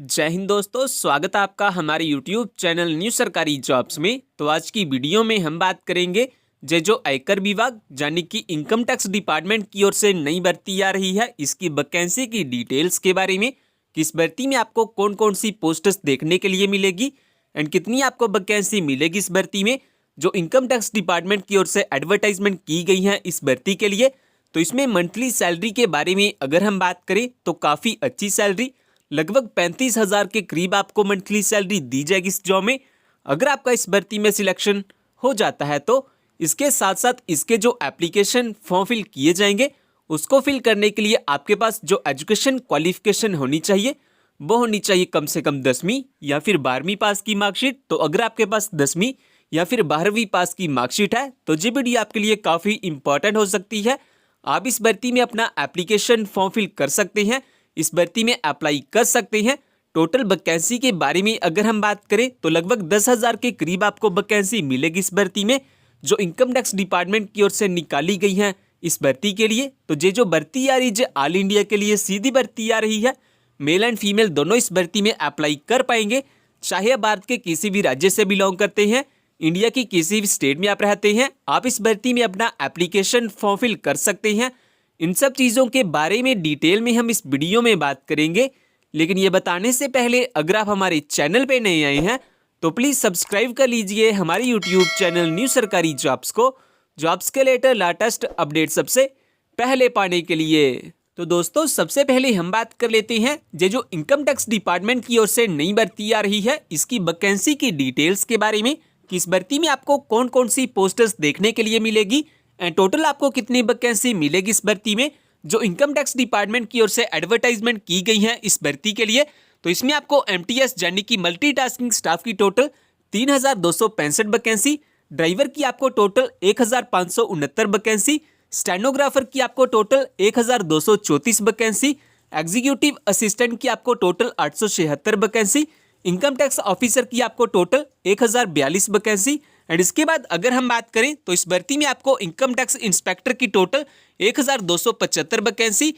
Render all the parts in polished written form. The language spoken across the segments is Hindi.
जय हिंद दोस्तों, स्वागत है आपका हमारे यूट्यूब चैनल न्यू सरकारी जॉब्स में। तो आज की वीडियो में हम बात करेंगे जो आयकर विभाग यानी कि इनकम टैक्स डिपार्टमेंट की ओर से नई भर्ती आ रही है, इसकी वैकेंसी की डिटेल्स के बारे में। किस भर्ती में आपको कौन कौन सी पोस्ट्स देखने के लिए मिलेगी एंड कितनी आपको वैकेंसी मिलेगी इस भर्ती में, जो इनकम टैक्स डिपार्टमेंट की ओर से एडवर्टाइजमेंट की गई है इस भर्ती के लिए। तो इसमें मंथली सैलरी के बारे में अगर हम बात करें तो काफ़ी अच्छी सैलरी, लगभग 35,000 के करीब आपको मंथली सैलरी दी जाएगी इस जॉब में। अगर आपका इस भर्ती में सिलेक्शन हो जाता है तो इसके साथ साथ इसके जो एप्लीकेशन फॉर्म फिल किए जाएंगे उसको फिल करने के लिए आपके पास जो एजुकेशन क्वालिफिकेशन होनी चाहिए वो होनी चाहिए कम से कम 10वीं या फिर 12वीं पास की मार्कशीट। तो अगर आपके पास 10वीं या फिर 12वीं पास की मार्कशीट है तो ये वीडियो आपके लिए काफ़ी इंपॉर्टेंट हो सकती है। आप इस भर्ती में अपना एप्लीकेशन फॉर्म फिल कर सकते हैं, इस भर्ती में अप्लाई कर सकते हैं। टोटल वैकेंसी के बारे में अगर हम बात करें तो लगभग 10,000 के करीब आपको वैकेंसी मिलेगी इस भर्ती में, जो इनकम टैक्स डिपार्टमेंट की ओर से निकाली गई है इस भर्ती के लिए। तो ये जो भर्ती आ रही है ऑल इंडिया के लिए सीधी भर्ती आ रही है, मेल एंड फीमेल दोनों इस भर्ती में अप्लाई कर पाएंगे, चाहे भारत के किसी भी राज्य से बिलोंग करते हैं, इंडिया की किसी भी स्टेट में आप रहते हैं, आप इस भर्ती में अपना एप्लीकेशन फॉर्म फिल कर सकते हैं। इन सब चीज़ों के बारे में डिटेल में हम इस वीडियो में बात करेंगे। लेकिन ये बताने से पहले अगर आप हमारे चैनल पे नए आए हैं तो प्लीज़ सब्सक्राइब कर लीजिए हमारे यूट्यूब चैनल न्यू सरकारी जॉब्स को, जॉब्स के लेटर लेटेस्ट अपडेट सबसे पहले पाने के लिए। तो दोस्तों सबसे पहले हम बात कर लेते हैं जो इनकम टैक्स डिपार्टमेंट की ओर से नई भर्ती आ रही है इसकी वैकेंसी की डिटेल्स के बारे में कि इस भर्ती में आपको कौन कौन सी पोस्टर्स देखने के लिए मिलेगी एंड टोटल आपको कितनी वैकेंसी मिलेगी इस भर्ती में, जो इनकम टैक्स डिपार्टमेंट की ओर से एडवर्टाइजमेंट की गई है इस भर्ती के लिए। तो इसमें आपको एमटीएस यानी कि मल्टीटास्किंग स्टाफ की टोटल 3,265 वैकेंसी, ड्राइवर की आपको टोटल 1,569 वैकेंसी, स्टेनोग्राफर की आपको टोटल 1,234 वैकेंसी, एग्जीक्यूटिव असिस्टेंट की आपको total 876 vacancy, income tax officer की आपको टोटल 1,042 वैकेंसी। एंड इसके बाद अगर हम बात करें तो इस भर्ती में आपको इनकम टैक्स इंस्पेक्टर की टोटल 1,275 वैकेंसी,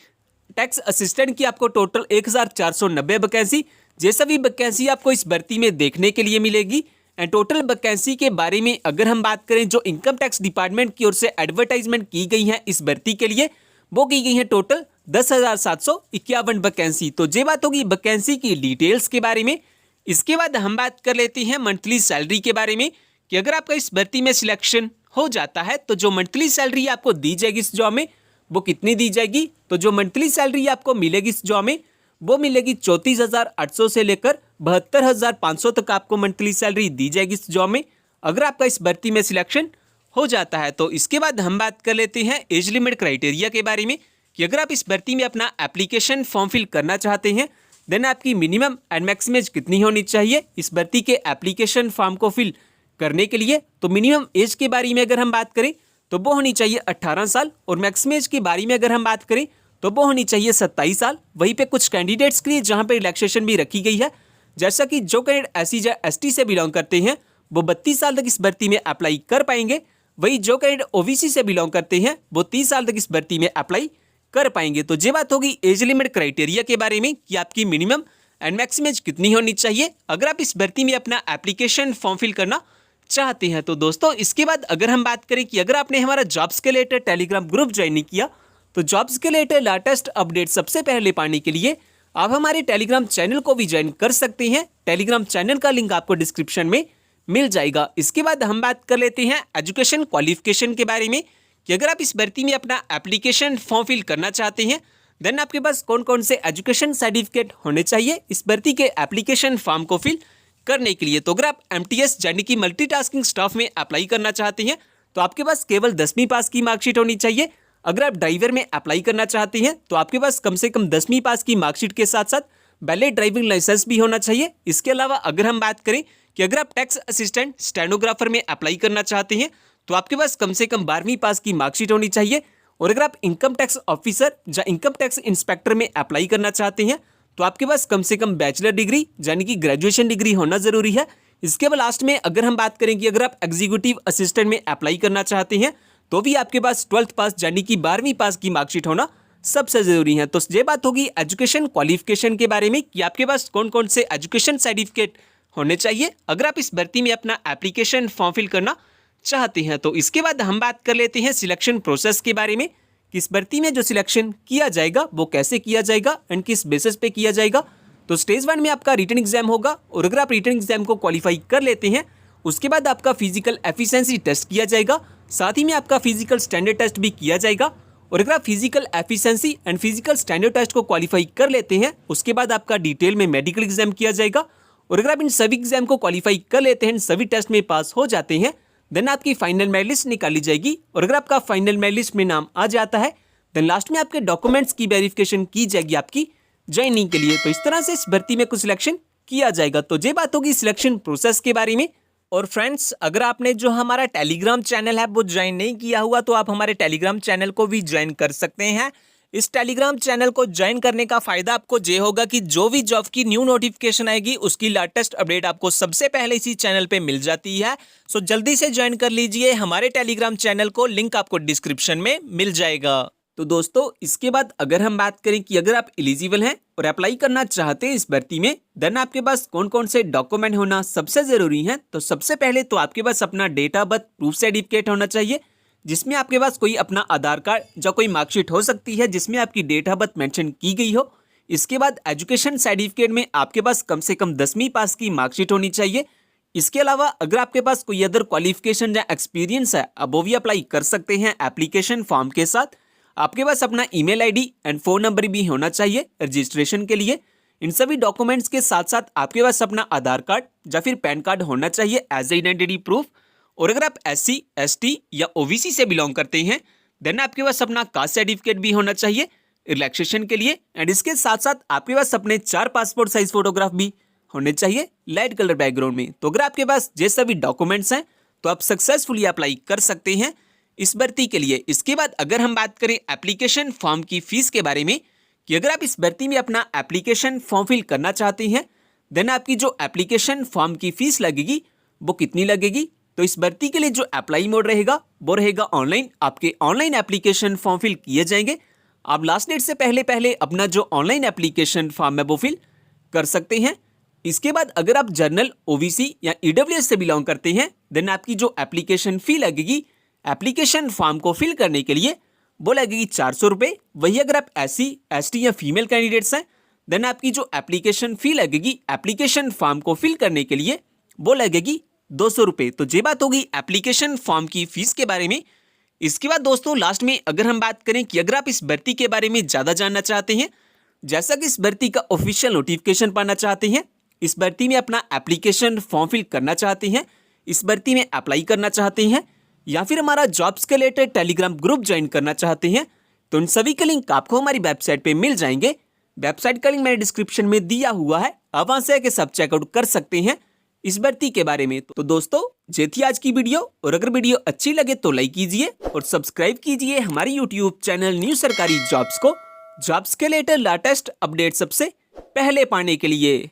टैक्स असिस्टेंट की आपको टोटल 1,490 वैकेंसी। ये सभी वैकेंसी आपको इस भर्ती में देखने के लिए मिलेगी। एंड टोटल वैकेंसी के बारे में अगर हम बात करें जो इनकम टैक्स डिपार्टमेंट की ओर से एडवर्टाइजमेंट की गई है इस भर्ती के लिए वो की गई है टोटल 10,751 वैकेंसी। तो ये बात होगी वैकेंसी की डिटेल्स के बारे में। इसके बाद हम बात कर लेते हैं मंथली सैलरी के बारे में कि अगर आपका इस भर्ती में सिलेक्शन हो जाता है तो जो मंथली सैलरी आपको दी जाएगी इस जॉब में वो कितनी दी जाएगी। तो जो मंथली सैलरी आपको मिलेगी इस जॉब में वो मिलेगी 34,800 से लेकर 72,500 तक आपको मंथली सैलरी दी जाएगी इस जॉब में, अगर आपका इस भर्ती में सिलेक्शन हो जाता है। तो इसके बाद हम बात कर लेते हैं एज लिमिट क्राइटेरिया के बारे में कि अगर आप इस भर्ती में अपना एप्लीकेशन फॉर्म फिल करना चाहते हैं देन आपकी मिनिमम एंड मैक्सिमम एज कितनी होनी चाहिए इस भर्ती के एप्लीकेशन फॉर्म को फिल करने के लिए। तो मिनिमम एज के बारे में अगर हम बात करें तो वो होनी चाहिए 18 साल और मैक्सिमम एज के बारे में अगर हम बात करें तो वो होनी चाहिए 27 साल। वहीं पे कुछ कैंडिडेट्स के लिए जहां पे रिलैक्सेशन भी रखी गई है, जैसा कि जो कैंडिडेट एससी या एसटी से बिलोंग करते हैं वो 32 साल तक इस भर्ती में अप्लाई कर पाएंगे, वही जो कैंडिडेट ओबीसी से बिलोंग करते हैं वो 30 साल तक इस भर्ती में अप्लाई कर पाएंगे। तो ये बात होगी एज लिमिट क्राइटेरिया के बारे में कि आपकी मिनिमम एंड मैक्सिमम एज कितनी होनी चाहिए अगर आप इस भर्ती में अपना एप्लीकेशन फॉर्म फिल करना चाहते हैं। तो दोस्तों इसके बाद अगर हम बात करें कि अगर आपने हमारा जॉब्स के लेटर टेलीग्राम ग्रुप ज्वाइन नहीं किया तो जॉब्स के लेटर लेटेस्ट अपडेट सबसे पहले पाने के लिए आप हमारे टेलीग्राम चैनल को भी ज्वाइन कर सकते हैं। टेलीग्राम चैनल का लिंक आपको डिस्क्रिप्शन में मिल जाएगा। इसके बाद हम बात कर लेते हैं एजुकेशन क्वालिफिकेशन के बारे में कि अगर आप इस भर्ती में अपना एप्लीकेशन फॉर्म फिल करना चाहते हैं देन आपके पास कौन कौन से एजुकेशन सर्टिफिकेट होने चाहिए इस भर्ती के एप्लीकेशन फॉर्म को फिल करने के लिए। तो अगर आप एमटीएस यानी कि मल्टीटास्किंग स्टाफ में अप्लाई करना चाहते हैं तो आपके पास केवल 10वीं पास की मार्कशीट होनी चाहिए। अगर आप ड्राइवर में अप्लाई करना चाहते हैं तो आपके पास कम से कम 10वीं पास की मार्कशीट के साथ साथ वैलिड ड्राइविंग लाइसेंस भी होना चाहिए। इसके अलावा अगर हम बात करें कि अगर आप टैक्स असिस्टेंट स्टेनोग्राफर में अप्लाई करना चाहते हैं तो आपके पास कम से कम 12वीं पास की मार्कशीट होनी चाहिए। और अगर आप इनकम टैक्स ऑफिसर या इनकम टैक्स इंस्पेक्टर में अप्लाई करना चाहते हैं तो आपके पास कम से कम बैचलर डिग्री यानी कि ग्रेजुएशन डिग्री होना जरूरी है। इसके बाद लास्ट में अगर हम बात करें कि अगर आप एग्जीक्यूटिव असिस्टेंट में अप्लाई करना चाहते हैं तो भी आपके पास 12th पास यानी कि 12वीं पास की मार्कशीट होना सबसे जरूरी है। तो ये बात होगी एजुकेशन क्वालिफिकेशन के बारे में कि आपके पास कौन कौन से एजुकेशन सर्टिफिकेट होने चाहिए अगर आप इस भर्ती में अपना एप्लीकेशन फॉर्म फिल करना चाहते हैं। तो इसके बाद हम बात कर लेते हैं सिलेक्शन प्रोसेस के बारे में कि इस भर्ती में जो सिलेक्शन किया जाएगा वो कैसे किया जाएगा एंड किस बेसिस पे किया जाएगा। तो स्टेज 1 में आपका रिटन एग्जाम होगा और अगर आप रिटन एग्जाम को क्वालिफाई कर लेते हैं उसके बाद आपका फिजिकल एफिशिएंसी टेस्ट किया जाएगा, साथ ही में आपका फिजिकल स्टैंडर्ड टेस्ट भी किया जाएगा। और अगर आप physical efficiency and physical standard test को क्वालिफाई कर लेते हैं उसके बाद आपका डिटेल में मेडिकल एग्जाम किया जाएगा। और अगर आप इन सभी एग्जाम को क्वालिफाई कर लेते हैं, सभी टेस्ट में पास हो जाते हैं, देन आपकी फाइनल मेरिट लिस्ट निकाली जाएगी। और अगर आपका फाइनल मेरिट लिस्ट में नाम आ जाता है देन लास्ट में आपके डॉक्यूमेंट्स की वेरिफिकेशन की जाएगी आपकी ज्वाइनिंग के लिए। तो इस तरह से इस भर्ती में कुछ सिलेक्शन किया जाएगा। तो ये बात होगी सिलेक्शन प्रोसेस के बारे में। और फ्रेंड्स, अगर आपने जो हमारा टेलीग्राम चैनल है वो ज्वाइन नहीं किया हुआ तो आप हमारे टेलीग्राम चैनल को भी ज्वाइन कर सकते हैं। इस टेलीग्राम चैनल को ज्वाइन करने का फायदा आपको ये होगा कि जो भी जॉब की न्यू नोटिफिकेशन आएगी उसकी लेटेस्ट अपडेट आपको सबसे पहले इसी चैनल पे मिल जाती है। सो जल्दी से ज्वाइन कर लीजिए हमारे टेलीग्राम चैनल को, लिंक आपको डिस्क्रिप्शन में मिल जाएगा। तो दोस्तों, इसके बाद अगर हम बात करें कि अगर आप एलिजिबल हैं और अप्लाई करना चाहते हैं इस भर्ती में, देन आपके पास कौन कौन से डॉक्यूमेंट होना सबसे जरूरी है। तो सबसे पहले तो आपके पास अपना date of birth proof certificate होना चाहिए, जिसमें आपके पास कोई अपना आधार कार्ड या कोई मार्कशीट हो सकती है जिसमें आपकी डेट ऑफ बर्थ मेंशन की गई हो। इसके बाद एजुकेशन सर्टिफिकेट में आपके पास कम से कम 10वीं पास की मार्कशीट होनी चाहिए। इसके अलावा अगर आपके पास कोई अदर क्वालिफिकेशन या एक्सपीरियंस है अब वो भी अप्लाई कर सकते हैं एप्लीकेशन फॉर्म के साथ। आपके पास अपना email ID and phone number भी होना चाहिए रजिस्ट्रेशन के लिए। इन सभी डॉक्यूमेंट्स के साथ साथ आपके पास अपना आधार कार्ड या फिर पैन कार्ड होना चाहिए एज ए आइडेंटिटी प्रूफ। और अगर आप SC, ST या OBC से बिलोंग करते हैं देन आपके पास अपना कास्ट सर्टिफिकेट भी होना चाहिए रिलैक्सेशन के लिए। एंड इसके साथ साथ आपके पास अपने 4 पासपोर्ट साइज फोटोग्राफ भी होने चाहिए लाइट कलर बैकग्राउंड में। तो अगर आपके पास ये सभी डॉक्यूमेंट्स हैं तो आप सक्सेसफुली अप्लाई कर सकते हैं इस भर्ती के लिए। इसके बाद अगर हम बात करें एप्लीकेशन फॉर्म की फीस के बारे में कि अगर आप इस भर्ती में अपना एप्लीकेशन फॉर्म फिल करना चाहते हैं देन आपकी जो एप्लीकेशन फॉर्म की फीस लगेगी वो कितनी लगेगी। तो इस भर्ती के लिए जो अप्लाई मोड रहेगा वो रहेगा ऑनलाइन। आपके ऑनलाइन एप्लीकेशन फॉर्म फिल किए जाएंगे। आप लास्ट डेट से पहले पहले अपना जो ऑनलाइन एप्लीकेशन फॉर्म है वो फिल कर सकते हैं। इसके बाद अगर आप जनरल, OBC या EWS से बिलोंग करते हैं देन आपकी जो एप्लीकेशन फी लगेगी एप्लीकेशन फॉर्म को फिल करने के लिए वो लगेगी 400 रुपये। वही अगर आप SC, ST या फीमेल कैंडिडेट्स हैं देन आपकी जो एप्लीकेशन फी लगेगी एप्लीकेशन फॉर्म को फिल करने के लिए वो लगेगी 200 रुपये। तो ये बात होगी एप्लीकेशन फॉर्म की फीस के बारे में। इसके बाद दोस्तों लास्ट में अगर हम बात करें कि अगर आप इस भर्ती के बारे में ज़्यादा जानना चाहते हैं, जैसा कि इस भर्ती का ऑफिशियल नोटिफिकेशन पाना चाहते हैं, इस भर्ती में अपना एप्लीकेशन फॉर्म फिल करना चाहते हैं, इस भर्ती में अप्लाई करना चाहते हैं या फिर हमारा जॉब्स के रिलेटेड टेलीग्राम ग्रुप ज्वाइन करना चाहते हैं तो इन सभी के लिंक आपको हमारी वेबसाइट पे मिल जाएंगे। वेबसाइट का लिंक मैंने डिस्क्रिप्शन में दिया हुआ है, आप वहां से आके सब चेकआउट कर सकते हैं इस भर्ती के बारे में। तो दोस्तों, ये थी आज की वीडियो और अगर वीडियो अच्छी लगे तो लाइक कीजिए और सब्सक्राइब कीजिए हमारे यूट्यूब चैनल न्यू सरकारी जॉब्स को, जॉब्स के रिलेटेड लेटेस्ट अपडेट सबसे पहले पाने के लिए।